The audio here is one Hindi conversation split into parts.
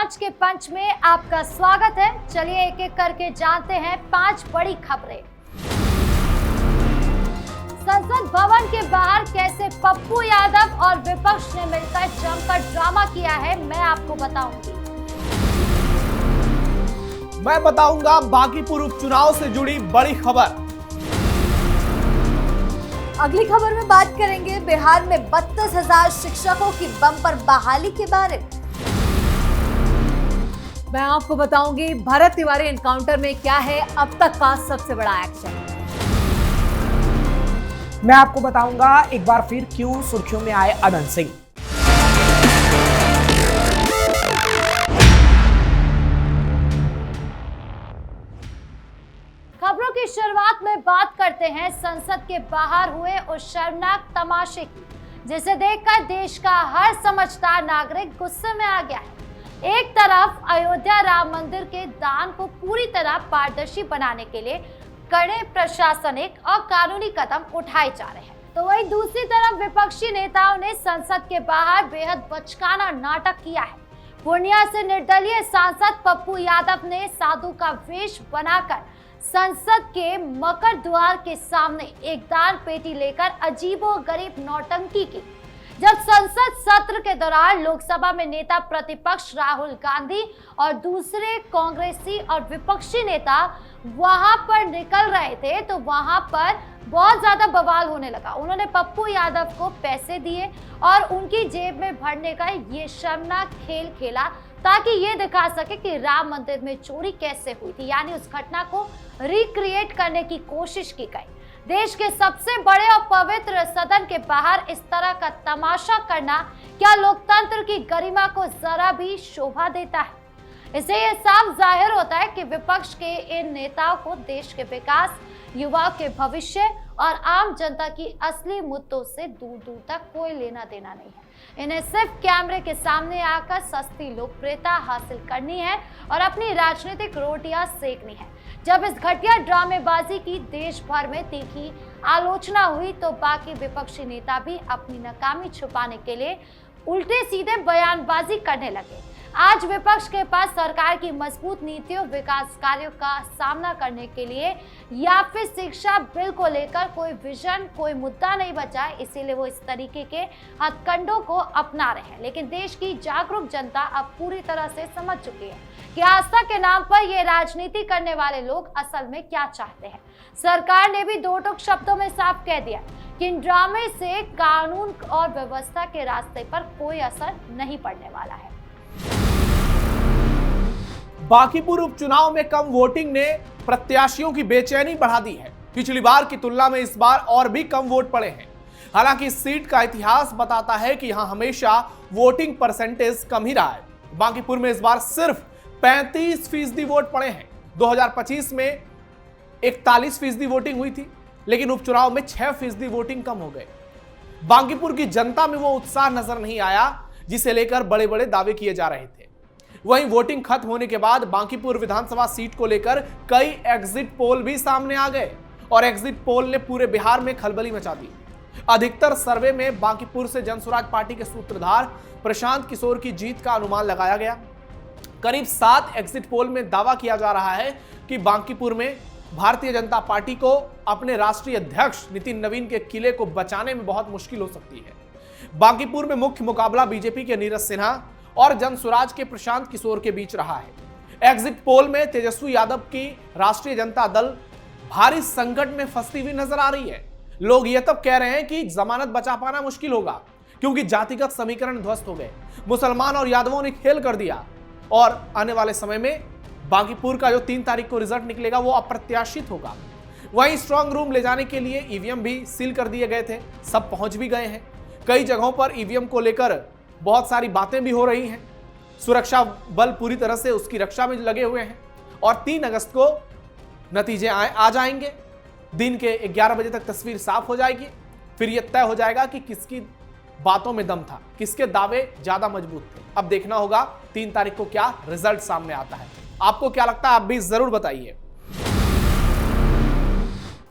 पांच के पंच में आपका स्वागत है। चलिए एक एक करके जानते हैं 5 बड़ी खबरें। संसद भवन के बाहर कैसे पप्पू यादव और विपक्ष ने मिलकर जमकर ड्रामा किया है, मैं आपको बताऊंगी। मैं बताऊंगा बांकीपुर उपचुनाव से जुड़ी बड़ी खबर। अगली खबर में बात करेंगे बिहार में 32,000 शिक्षकों की बम्पर बहाली के बारे में। मैं आपको बताऊंगी भरत तिवारी एनकाउंटर में क्या है अब तक का सबसे बड़ा एक्शन। मैं आपको बताऊंगा एक बार फिर क्यों सुर्खियों में आए अनंत सिंह। खबरों की शुरुआत में बात करते हैं संसद के बाहर हुए उस शर्मनाक तमाशे की, जिसे देखकर देश का हर समझदार नागरिक गुस्से में आ गया है। एक तरफ अयोध्या राम मंदिर के दान को पूरी तरह पारदर्शी बनाने के लिए कड़े प्रशासनिक और कानूनी कदम उठाए जा रहे हैं, तो वहीं दूसरी तरफ विपक्षी नेताओं ने संसद के बाहर बेहद बचकाना नाटक किया है। पूर्णिया से निर्दलीय सांसद पप्पू यादव ने साधु का वेश बनाकर संसद के मकर द्वार के सामने एक दान पेटी लेकर अजीबोगरीब नौटंकी की। जब संसद सत्र के दौरान लोकसभा में नेता प्रतिपक्ष राहुल गांधी और दूसरे कांग्रेसी और विपक्षी नेता वहां पर निकल रहे थे, तो वहां पर बहुत ज्यादा बवाल होने लगा। उन्होंने पप्पू यादव को पैसे दिए और उनकी जेब में भरने का ये शर्मनाक खेल खेला ताकि ये दिखा सके कि राम मंदिर में चोरी कैसे हुई थी, यानी उस घटना को रिक्रिएट करने की कोशिश की गई। देश के सबसे बड़े और पवित्र सदन के बाहर इस तरह का तमाशा करना क्या लोकतंत्र की गरिमा को जरा भी शोभा देता है? इससे यह साफ जाहिर होता है कि विपक्ष के इन नेताओं को देश के विकास, युवाओं के भविष्य और आम जनता की असली मुद्दों से दूर दूर तक कोई लेना देना नहीं है। इन्हें सिर्फ कैमरे के सामने आकर सस्ती लोकप्रियता हासिल करनी है और अपनी राजनीतिक रोटियां सेकनी है। जब इस घटिया ड्रामेबाजी की देश भर में तीखी आलोचना हुई, तो बाकी विपक्षी नेता भी अपनी नाकामी छुपाने के लिए उल्टे सीधे बयानबाजी करने लगे। आज विपक्ष के पास सरकार की मजबूत नीतियों, विकास कार्यों का सामना करने के लिए या फिर शिक्षा बिल को लेकर कोई विजन, कोई मुद्दा नहीं बचा है, इसीलिए वो इस तरीके के हथकंडों को अपना रहे हैं। लेकिन देश की जागरूक जनता अब पूरी तरह से समझ चुकी है कि आस्था के नाम पर ये राजनीति करने वाले लोग असल में क्या चाहते हैं। सरकार ने भी दो टूक शब्दों में साफ कह दिया कि इन ड्रामे से कानून और व्यवस्था के रास्ते पर कोई असर नहीं पड़ने वाला है। बांकीपुर उपचुनाव में कम वोटिंग ने प्रत्याशियों की बेचैनी बढ़ा दी है। पिछली बार की तुलना में इस बार और भी कम वोट पड़े हैं। हालांकि इस सीट का इतिहास बताता है कि यहां हमेशा वोटिंग परसेंटेज कम ही रहा है। बांकीपुर में इस बार सिर्फ 35% वोट पड़े हैं। 2025 में 41% वोटिंग हुई थी, लेकिन उपचुनाव में 6% वोटिंग कम हो गए। बांकीपुर की जनता में वो उत्साह नजर नहीं आया जिसे लेकर बड़े बड़े दावे किए जा रहे थे। वहीं वोटिंग खत्म होने के बाद बांकीपुर विधानसभा सीट को लेकर कई एग्जिट पोल भी सामने आ गए और एग्जिट पोल ने पूरे बिहार में खलबली मचा दी। अधिकतर सर्वे में बांकीपुर से जनसुराज पार्टी के सूत्रधार प्रशांत किशोर की जीत का अनुमान लगाया गया। करीब 7 एग्जिट पोल में दावा किया जा रहा है कि बांकीपुर में भारतीय जनता पार्टी को अपने राष्ट्रीय अध्यक्ष नितिन नवीन के किले को बचाने में बहुत मुश्किल हो सकती है। बांकीपुर में मुख्य मुकाबला बीजेपी के नीरज सिन्हा और जनसुराज के प्रशांत किशोर के बीच रहा है। एग्जिट पोल में तेजस्वी यादव की राष्ट्रीय जनता दल भारी संकट में फंसती हुई नजर आ रही है। लोग यह तब कह रहे हैं कि जमानत बचा पाना मुश्किल होगा, क्योंकि जातिगत समीकरण ध्वस्त हो गए। मुसलमान और यादवों ने खेल कर दिया और आने वाले समय में बांकीपुर का जो 3 तारीख को रिजल्ट निकलेगा वो अप्रत्याशित होगा। वहीं स्ट्रांग रूम ले जाने के लिए ईवीएम भी सील कर दिए गए थे, सब पहुंच भी गए हैं। कई जगहों पर ईवीएम को लेकर बहुत सारी बातें भी हो रही हैं। सुरक्षा बल पूरी तरह से उसकी रक्षा में लगे हुए हैं और 3 अगस्त को नतीजे आ जाएंगे। दिन के 11 बजे तक तस्वीर साफ हो जाएगी। फिर यह तय हो जाएगा कि किसकी बातों में दम था, किसके दावे ज्यादा मजबूत थे। अब देखना होगा 3 तारीख को क्या रिजल्ट सामने आता है। आपको क्या लगता है, आप भी जरूर बताइए।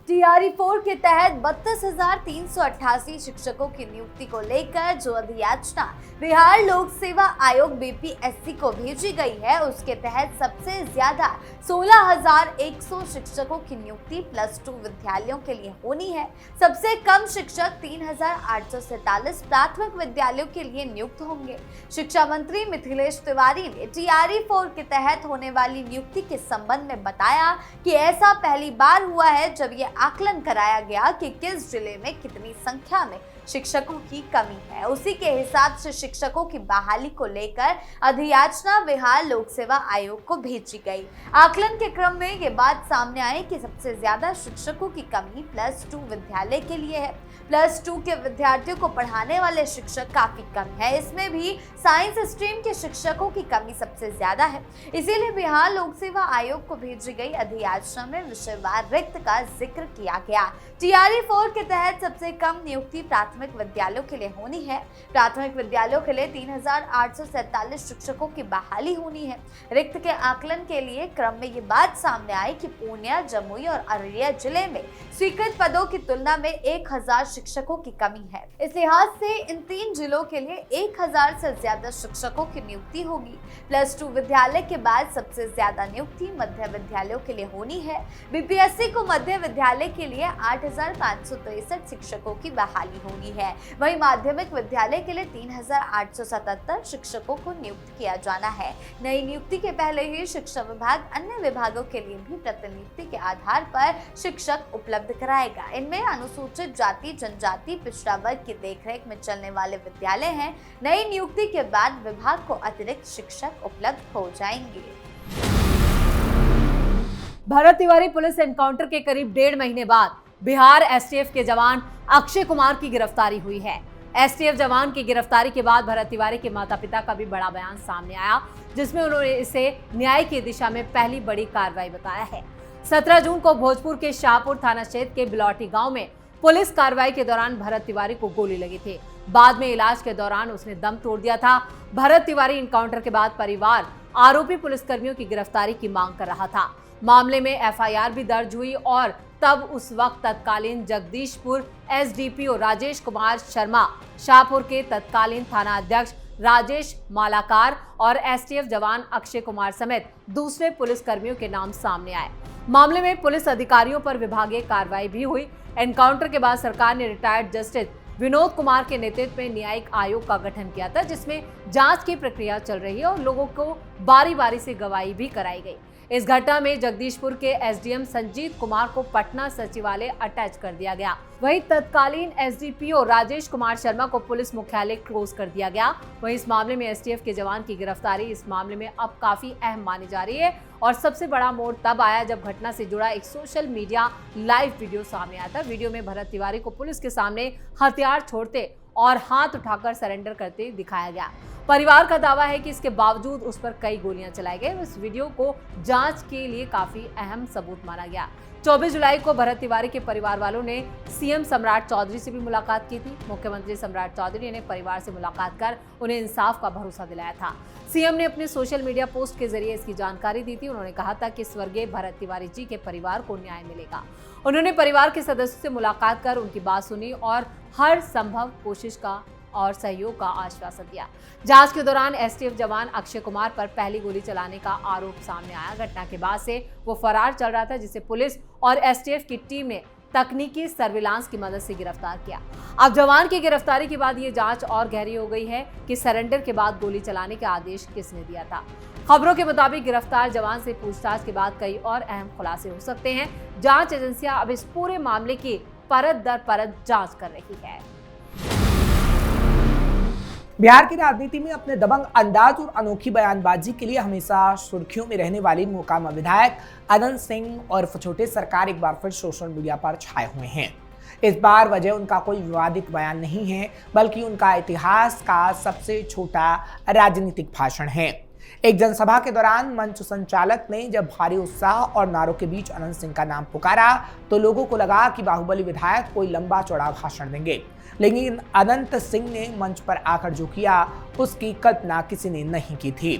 TRE-4 के तहत 32,388 शिक्षकों की नियुक्ति को लेकर जो अधियाचना बिहार लोक सेवा आयोग BPSC को भेजी गई है, उसके तहत सबसे ज्यादा 16,100 शिक्षकों की नियुक्ति +2 विद्यालयों के लिए होनी है। सबसे कम शिक्षक 3,847 प्राथमिक विद्यालयों के लिए नियुक्त होंगे। शिक्षा मंत्री मिथिलेश तिवारी ने TRE-4 के तहत होने वाली नियुक्ति के संबंध में बताया कि ऐसा पहली बार हुआ है जब ये आकलन कराया गया कि किस जिले में कितनी संख्या में शिक्षकों की कमी है। उसी के हिसाब से शिक्षकों की बहाली को लेकर अधियाचना बिहार लोक सेवा आयोग को भेजी गई। आकलन के क्रम में ये बात सामने आई कि सबसे ज्यादा शिक्षकों की कमी +2 विद्यालय के लिए है। +2 के विद्यार्थियों को पढ़ाने वाले शिक्षक काफी कम है। इसमें भी साइंस स्ट्रीम के शिक्षकों की कमी सबसे ज्यादा है। इसीलिए बिहार लोक सेवा आयोग को भेजी गई अधियाचना में विषयवार रिक्त का जिक्र किया गया। TRE-4 के तहत सबसे कम नियुक्ति प्राथमिक विद्यालयों के लिए होनी है। प्राथमिक विद्यालयों के लिए 3,847 शिक्षकों की बहाली होनी है। रिक्त के आकलन के लिए क्रम में ये बात सामने आई कि पूर्णिया, जमुई और अररिया जिले में स्वीकृत पदों की तुलना में 1,000 शिक्षकों की कमी है। इस लिहाज से इन 3 जिलों के लिए 1,000 से ज्यादा शिक्षकों की नियुक्ति होगी। +2 विद्यालय के बाद सबसे ज्यादा नियुक्ति मध्य विद्यालयों के लिए होनी है। BPSC को मध्य विद्यालय के लिए 8,563 शिक्षकों की बहाली होनी है। वहीं माध्यमिक विद्यालय के लिए 3,877 शिक्षकों को नियुक्त किया जाना है। नई नियुक्ति के पहले ही शिक्षा विभाग अन्य विभागों के लिए भी प्रतिनियुक्ति के आधार पर शिक्षक उपलब्ध कराएगा। इनमें अनुसूचित जाति, जनजाति, पिछड़ा वर्ग की देखरेख में चलने वाले विद्यालय हैं। नई नियुक्ति के बाद विभाग को अतिरिक्त शिक्षक उपलब्ध हो जाएंगे। भरत तिवारी पुलिस एनकाउंटर के करीब 1.5 महीने बाद बिहार STF के जवान अक्षय कुमार की गिरफ्तारी हुई है। STF जवान की गिरफ्तारी के बाद भरत तिवारी के माता पिता का भी बड़ा बयान सामने आया, जिसमें उन्होंने इसे न्याय की दिशा में पहली बड़ी कार्रवाई बताया है। 17 जून को भोजपुर के शाहपुर थाना क्षेत्र के बिलौटी गांव में पुलिस कार्रवाई के दौरान भरत तिवारी को गोली लगी थी। बाद में इलाज के दौरान उसने दम तोड़ दिया था। भरत तिवारी एनकाउंटर के बाद परिवार आरोपी पुलिसकर्मियों की गिरफ्तारी की मांग कर रहा था। मामले में FIR भी दर्ज हुई और तब उस वक्त तत्कालीन जगदीशपुर SDPO राजेश कुमार शर्मा, शाहपुर के तत्कालीन थाना अध्यक्ष राजेश मालाकार और STF जवान अक्षय कुमार समेत दूसरे पुलिसकर्मियों के नाम सामने आए। मामले में पुलिस अधिकारियों पर विभागीय कार्रवाई भी हुई। एनकाउंटर के बाद सरकार ने रिटायर्ड जस्टिस विनोद कुमार के नेतृत्व में न्यायिक आयोग का गठन किया था, जिसमें जांच की प्रक्रिया चल रही है और लोगों को बारी बारी से गवाही भी कराई गई। इस घटना में जगदीशपुर के SDM संजीत कुमार को पटना सचिवालय अटैच कर दिया गया। वहीं तत्कालीन SDPO राजेश कुमार शर्मा को पुलिस मुख्यालय क्लोज कर दिया गया। वहीं इस मामले में STF के जवान की गिरफ्तारी इस मामले में अब काफी अहम मानी जा रही है और सबसे बड़ा मोड़ तब आया जब घटना से जुड़ा एक सोशल मीडिया लाइव वीडियो सामने आया था। वीडियो में भरत तिवारी को पुलिस के सामने हथियार छोड़ते और हाथ उठाकर सरेंडर करते दिखाया गया। परिवार का दावा है कि इसके बावजूद उस पर कई गोलियां चलाई गई। इस वीडियो को जांच के लिए काफी अहम सबूत माना गया। 24 जुलाई को भरत तिवारी के परिवार वालों ने CM सम्राट चौधरी से भी मुलाकात की थी। मुख्यमंत्री सम्राट चौधरी ने परिवार से मुलाकात कर उन्हें इंसाफ का भरोसा दिलाया था। CM ने अपने सोशल मीडिया पोस्ट के जरिए इसकी जानकारी दी थी। उन्होंने कहा था कि स्वर्गीय भरत तिवारी जी के परिवार को न्याय मिलेगा। उन्होंने परिवार के सदस्यों से मुलाकात कर उनकी बात सुनी और हर संभव कोशिश का और सहयोग का आश्वासन दिया। जांच के दौरान STF जवान अक्षय कुमार पर पहली गोली चलाने का आरोप सामने आया। घटना के बाद से वो फरार चल रहा था, जिसे पुलिस और STF की टीम ने तकनीकी सर्विलांस की मदद से गिरफ्तार किया। अब जवान की गिरफ्तारी के बाद ये जांच और गहरी हो गई है कि सरेंडर के बाद गोली चलाने का आदेश किसने दिया था। खबरों के मुताबिक गिरफ्तार जवान से पूछताछ के बाद कई और अहम खुलासे हो सकते हैं। जांच एजेंसियां अब इस पूरे मामले की परत दर परत जांच कर रही है। बिहार की राजनीति में अपने दबंग अंदाज और अनोखी बयानबाजी के लिए हमेशा सुर्खियों में रहने वाली मोकामा विधायक अनंत सिंह और छोटे सरकार एक बार फिर सोशल मीडिया पर छाए हुए हैं। इस बार वजह उनका कोई विवादित बयान नहीं है, बल्कि उनका इतिहास का सबसे छोटा राजनीतिक भाषण है। एक जनसभा के दौरान मंच संचालक ने जब भारी उत्साह और नारों के बीच अनंत सिंह का नाम पुकारा तो लोगों को लगा कि बाहुबली विधायक कोई लंबा चौड़ा भाषण देंगे, लेकिन अनंत सिंह ने मंच पर आकर जो किया उसकी कल्पना किसी ने नहीं की थी।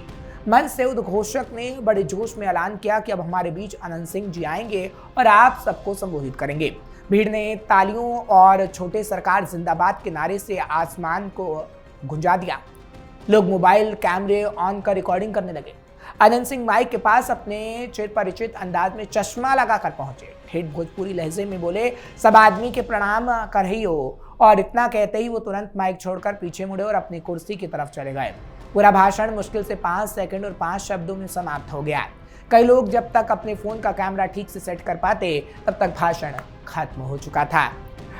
मंच से उद्घोषक ने बड़े जोश में ऐलान किया कि अब हमारे बीच अनंत सिंह जी आएंगे और आप सबको संबोधित करेंगे। भीड़ ने तालियों और छोटे सरकार जिंदाबाद के नारे से आसमान को गुंजा दिया। लोग मोबाइल कैमरे ऑन कर रिकॉर्डिंग करने लगे। अनंत सिंह माइक के पास अपने चिरपरिचित अंदाज में चश्मा लगाकर पहुंचे। ठेठ भोजपुरी लहजे में बोले, सब आदमी के प्रणाम कर ही हो। और इतना कहते ही वो तुरंत माइक छोड़कर पीछे मुड़े और अपनी कुर्सी की तरफ चले गए। पूरा भाषण मुश्किल से 5 सेकंड और 5 शब्दों में समाप्त हो गया। कई लोग जब तक अपने फोन का कैमरा ठीक से सेट कर पाते तब तक भाषण खत्म हो चुका था।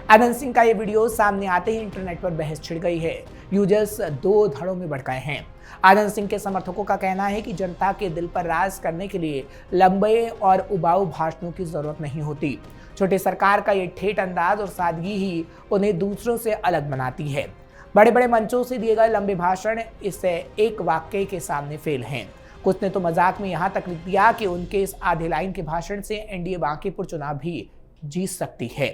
अनंत सिंह का ये वीडियो सामने आते ही इंटरनेट पर बहस छिड़ गई है। यूजर्स 2 धड़ों में बढ़ गए हैं। अनंत सिंह के समर्थकों का कहना है कि जनता के दिल पर राज करने के लिए लंबे और उबाऊ भाषणों की जरूरत नहीं होती। छोटे सरकार का ये ठेठ अंदाज और सादगी ही उन्हें दूसरों से अलग बनाती है। बड़े बड़े मंचों से दिए गए लंबे भाषण इससे एक वाक्य के सामने फेल हैं। कुछ ने तो मजाक में यहाँ तक लिख दिया कि उनके इस आधे लाइन के भाषण से एनडीए बांकीपुर चुनाव भी जीत सकती है।